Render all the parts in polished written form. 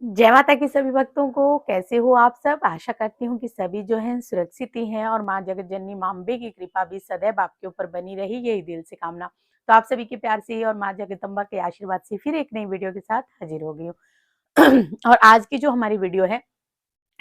जय माता की सभी भक्तों को। कैसे हो आप सब? आशा करती हूँ कि सभी जो हैं सुरक्षित ही हैं और माँ जगत जननी माँ अम्बे की कृपा भी सदैव आपके ऊपर बनी रही, यही दिल से कामना। तो आप सभी के प्यार से और माँ जगदम्बा के आशीर्वाद से फिर एक नई वीडियो के साथ हाजिर हो गई हूँ। और आज की जो हमारी वीडियो है,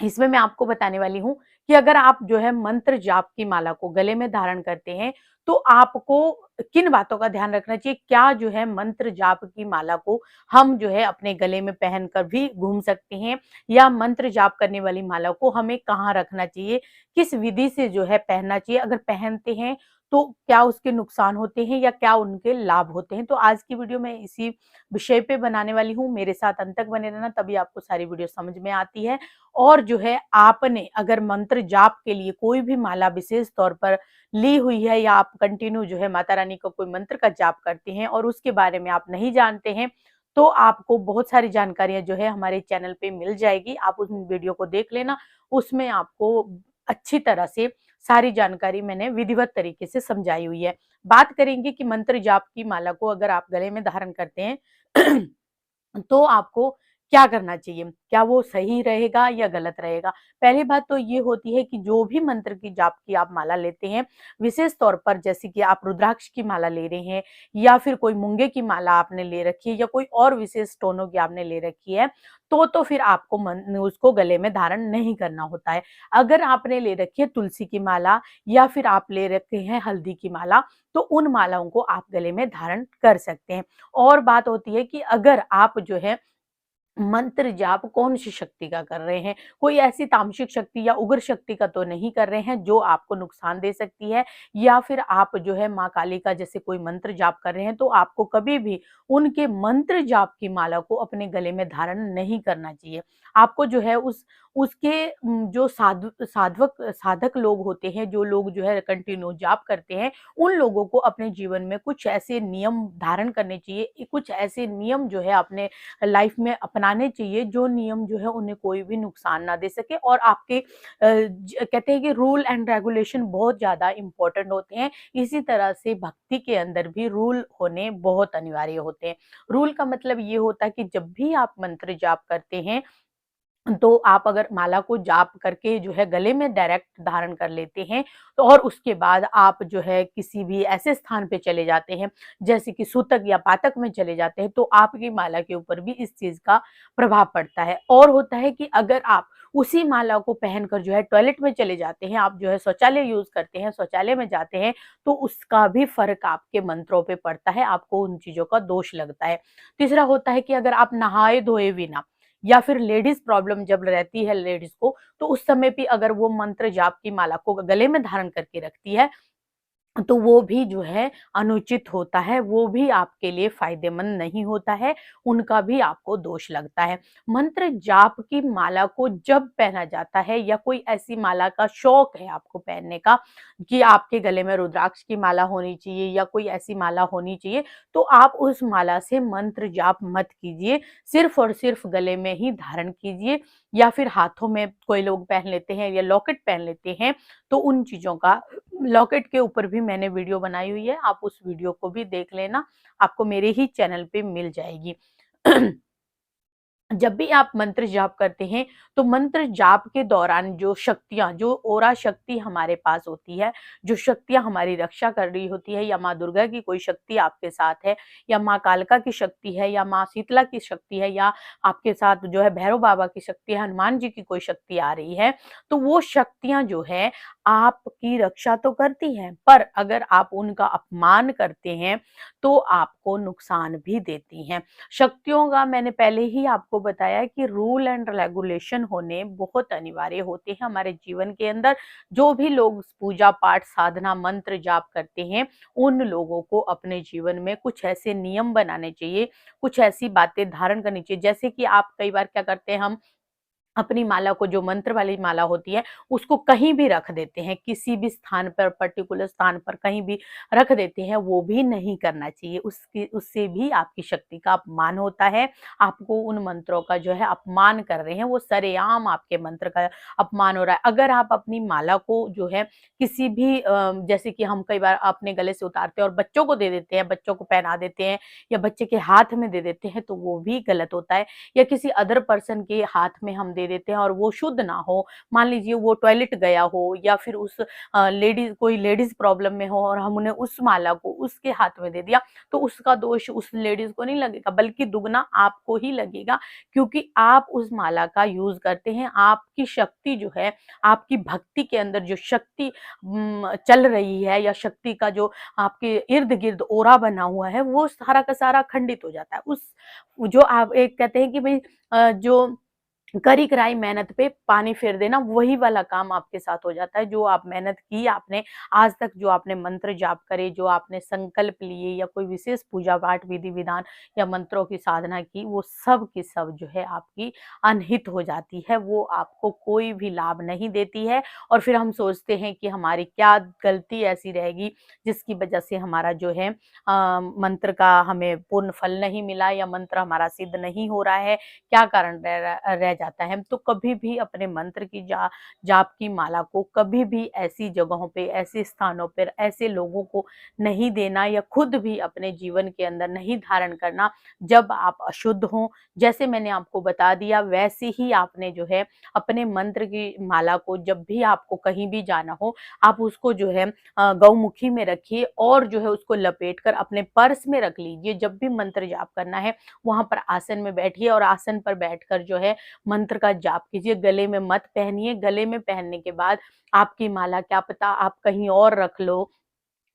इसमें मैं आपको बताने वाली हूँ कि अगर आप जो है मंत्र जाप की माला को गले में धारण करते हैं, तो आपको किन बातों का ध्यान रखना चाहिए। क्या जो है मंत्र जाप की माला को हम जो है अपने गले में पहनकर भी घूम सकते हैं, या मंत्र जाप करने वाली माला को हमें कहाँ रखना चाहिए, किस विधि से जो है पहनना चाहिए, अगर पहनते हैं तो क्या उसके नुकसान होते हैं या क्या उनके लाभ होते हैं। तो आज की वीडियो मैं इसी विषय पे बनाने वाली हूँ। मेरे साथ अंत तक बने रहना, तभी आपको सारी वीडियो समझ में आती है। और जो है आपने अगर मंत्र जाप के लिए कोई भी माला विशेष तौर पर ली हुई है, या आप कंटिन्यू जो है माता रानी का कोई मंत्र का जाप करते हैं और उसके बारे में आप नहीं जानते हैं, तो आपको बहुत सारी जानकारियां जो है हमारे चैनल पे मिल जाएगी। आप उस वीडियो को देख लेना, उसमें आपको अच्छी तरह से सारी जानकारी मैंने विधिवत तरीके से समझाई हुई है। बात करेंगे कि मंत्र जाप की माला को अगर आप गले में धारण करते हैं तो आपको क्या करना चाहिए? क्या वो सही रहेगा या गलत रहेगा? पहली बात तो ये होती है कि जो भी मंत्र की जाप की आप माला लेते हैं, विशेष तौर पर जैसे कि आप रुद्राक्ष की माला ले रहे हैं, या फिर कोई मूँगे की माला आपने ले रखी है, या कोई और विशेष स्टोनों की आपने ले रखी है, तो फिर आपको उसको गले में धारण नहीं करना होता है। अगर आपने ले रखी है तुलसी की माला, या फिर आप ले रखे हैं हल्दी की माला, तो उन मालाओं को आप गले में धारण कर सकते हैं। और बात होती है कि अगर आप जो है मंत्र जाप कौन-सी शक्ति का कर रहे हैं, कोई ऐसी तामसिक शक्ति या उग्र शक्ति का तो नहीं कर रहे हैं जो आपको नुकसान दे सकती है, या फिर आप जो है माँ काली का जैसे कोई मंत्र जाप कर रहे हैं, तो आपको कभी भी उनके मंत्र जाप की माला को अपने गले में धारण नहीं करना चाहिए। आपको जो है उसके जो साधक लोग होते हैं, जो लोग जो है कंटिन्यू जाप करते हैं, उन लोगों को अपने जीवन में कुछ ऐसे नियम धारण करने चाहिए, कुछ ऐसे नियम जो है अपने लाइफ में अपनाने चाहिए, जो नियम जो है उन्हें कोई भी नुकसान ना दे सके। और आपके कहते हैं कि रूल एंड रेगुलेशन बहुत ज़्यादा इम्पोर्टेंट होते हैं। इसी तरह से भक्ति के अंदर भी रूल होने बहुत अनिवार्य होते हैं। रूल का मतलब ये होता है कि जब भी आप मंत्र जाप करते हैं, तो आप अगर माला को जाप करके जो है गले में डायरेक्ट धारण कर लेते हैं, तो और उसके बाद आप जो है किसी भी ऐसे स्थान पे चले जाते हैं, जैसे कि सूतक या पातक में चले जाते हैं, तो आपकी माला के ऊपर भी इस चीज़ का प्रभाव पड़ता है। और होता है कि अगर आप उसी माला को पहनकर जो है टॉयलेट में चले जाते हैं, आप जो है शौचालय यूज़ करते हैं, शौचालय में जाते हैं, तो उसका भी फ़र्क आपके मंत्रों पे पड़ता है, आपको उन चीज़ों का दोष लगता है। तीसरा होता है कि अगर आप नहाए-धोए बिना, या फिर लेडीज़ प्रॉब्लम जब रहती है लेडीज़ को, तो उस समय भी अगर वो मंत्र जाप की माला को गले में धारण करके रखती है, तो वो भी जो है अनुचित होता है, वो भी आपके लिए फ़ायदेमंद नहीं होता है, उनका भी आपको दोष लगता है। मंत्र जाप की माला को जब पहना जाता है, या कोई ऐसी माला का शौक है आपको पहनने का, कि आपके गले में रुद्राक्ष की माला होनी चाहिए या कोई ऐसी माला होनी चाहिए, तो आप उस माला से मंत्र जाप मत कीजिए, सिर्फ़ और सिर्फ़ गले में ही धारण कीजिए, या फिर हाथों में कोई लोग पहन लेते हैं या लॉकेट पहन लेते हैं, तो उन चीज़ों का, लॉकेट के ऊपर भी मैंने वीडियो बनाई हुई है, आप उस वीडियो को भी देख लेना, आपको मेरे ही चैनल पे मिल जाएगी। जब भी आप मंत्र जाप करते हैं, तो मंत्र जाप के दौरान जो शक्तियाँ, जो ऑरा शक्ति हमारे पास होती है, जो शक्तियाँ हमारी रक्षा कर रही होती है, या माँ दुर्गा की कोई शक्ति आपके साथ है, या माँ कालका की शक्ति है, या माँ शीतला की शक्ति है, या आपके साथ जो है भैरव बाबा की शक्ति है, हनुमान जी की कोई शक्ति आ रही है, तो वो शक्तियाँ जो है आपकी रक्षा तो करती हैं, पर अगर आप उनका अपमान करते हैं, तो आपको नुकसान भी देती हैं। शक्तियों का मैंने पहले ही आपको बताया कि रूल एंड रेगुलेशन होने बहुत अनिवार्य होते हैं हमारे जीवन के अंदर। जो भी लोग पूजा पाठ साधना मंत्र जाप करते हैं, उन लोगों को अपने जीवन में कुछ ऐसे नियम बनाने चाहिए, कुछ ऐसी बातें धारण करनी चाहिए। जैसे कि आप कई बार क्या करते हैं, हम अपनी माला को, जो मंत्र वाली माला होती है, उसको कहीं भी रख देते हैं, किसी भी स्थान पर, पर्टिकुलर स्थान पर कहीं भी रख देते हैं, वो भी नहीं करना चाहिए। उससे भी आपकी शक्ति का अपमान होता है। आपको उन मंत्रों का जो है अपमान कर रहे हैं, वो सरेआम आपके मंत्र का अपमान हो रहा है। अगर आप अपनी माला को जो है किसी भी जैसे कि हम कई बार अपने गले से उतारते हैं और बच्चों को दे देते हैं, बच्चों को पहना देते हैं या बच्चे के हाथ में दे देते हैं, तो वो भी गलत होता है। या किसी अदर पर्सन के हाथ में हम दे देते हैं और वो शुद्ध ना हो, मान लीजिए वो टॉयलेट गया हो या फिर उस लेडीज, कोई लेडीज प्रॉब्लम में हो और हमने उस माला को उसके हाथ में दे दिया, तो उसका दोष उस लेडीज को नहीं लगेगा, बल्कि दुगना आपको ही लगेगा, क्योंकि आप उस माला का यूज करते हैं। आपकी शक्ति जो है, आपकी भक्ति के अंदर जो शक्ति चल रही है, या शक्ति का जो आपके इर्द गिर्द ओरा बना हुआ है, वो सारा का सारा खंडित हो जाता है। उस जो आप एक कहते हैं कि भाई जो करी कराई मेहनत पे पानी फेर देना, वही वाला काम आपके साथ हो जाता है। जो आप मेहनत की, आपने आज तक जो आपने मंत्र जाप करे, जो आपने संकल्प लिए या कोई विशेष पूजा पाठ विधि विधान या मंत्रों की साधना की, वो सब की सब जो है आपकी अनहित हो जाती है। वो आपको कोई भी लाभ नहीं देती है और फिर हम सोचते हैं कि हमारी क्या गलती ऐसी रहेगी जिसकी वजह से हमारा जो है मंत्र का हमें पूर्ण फल नहीं मिला या मंत्र हमारा सिद्ध नहीं हो रहा है, क्या कारण रह जाता है। तो कभी भी अपने मंत्र की जाप की माला को कभी भी ऐसी जगहों पे, ऐसे स्थानों पर, ऐसे लोगों को नहीं देना या खुद भी अपने जीवन के अंदर नहीं धारण करना जब आप अशुद्ध हों। जैसे मैंने आपको बता दिया, वैसे ही आपने जो है अपने मंत्र की माला को जब भी आपको कहीं भी जाना हो, आप उसको जो है गौमुखी में रखिए और जो है उसको लपेट कर अपने पर्स में रख लीजिए। जब भी मंत्र जाप करना है, वहां पर आसन में बैठिए और आसन पर बैठकर जो है मंत्र का जाप कीजिए। गले में मत पहनिए। गले में पहनने के बाद आपकी माला क्या पता आप कहीं और रख लो,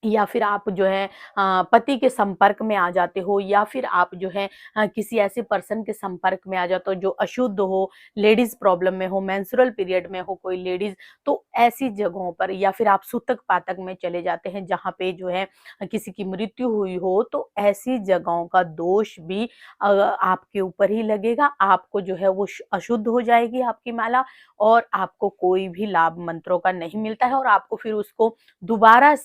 या फिर आप जो है पति के संपर्क में आ जाते हो, या फिर आप जो है किसी ऐसे पर्सन के संपर्क में आ जाते हो जो अशुद्ध हो, लेडीज प्रॉब्लम में हो, मेंस्ट्रुअल पीरियड में हो कोई लेडीज, तो ऐसी जगहों पर, या फिर आप सूतक पातक में चले जाते हैं जहाँ पे जो है किसी की मृत्यु हुई हो, तो ऐसी जगहों का दोष भी आपके ऊपर ही लगेगा। आपको जो है वो अशुद्ध हो जाएगी आपकी माला, और आपको कोई भी लाभ मंत्रों का नहीं मिलता है, और आपको फिर उसको दोबारा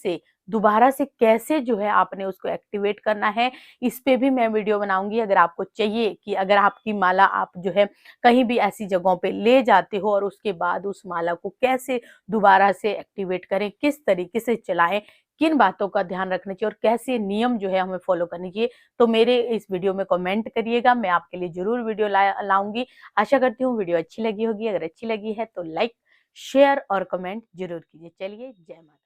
से कैसे जो है आपने उसको एक्टिवेट करना है, इस पे भी मैं वीडियो बनाऊंगी। अगर आपको चाहिए कि अगर आपकी माला आप जो है कहीं भी ऐसी जगहों पे ले जाते हो और उसके बाद उस माला को कैसे दोबारा से एक्टिवेट करें, किस तरीके से चलाएं, किन बातों का ध्यान रखना चाहिए और कैसे नियम जो है हमें फॉलो करने चाहिए, तो मेरे इस वीडियो में कमेंट करिएगा। मैं आपके लिए जरूर वीडियो लाऊंगी। आशा करती हूँ वीडियो अच्छी लगी होगी। अगर अच्छी लगी है तो लाइक, शेयर और कमेंट जरूर कीजिए। चलिए, जय माता।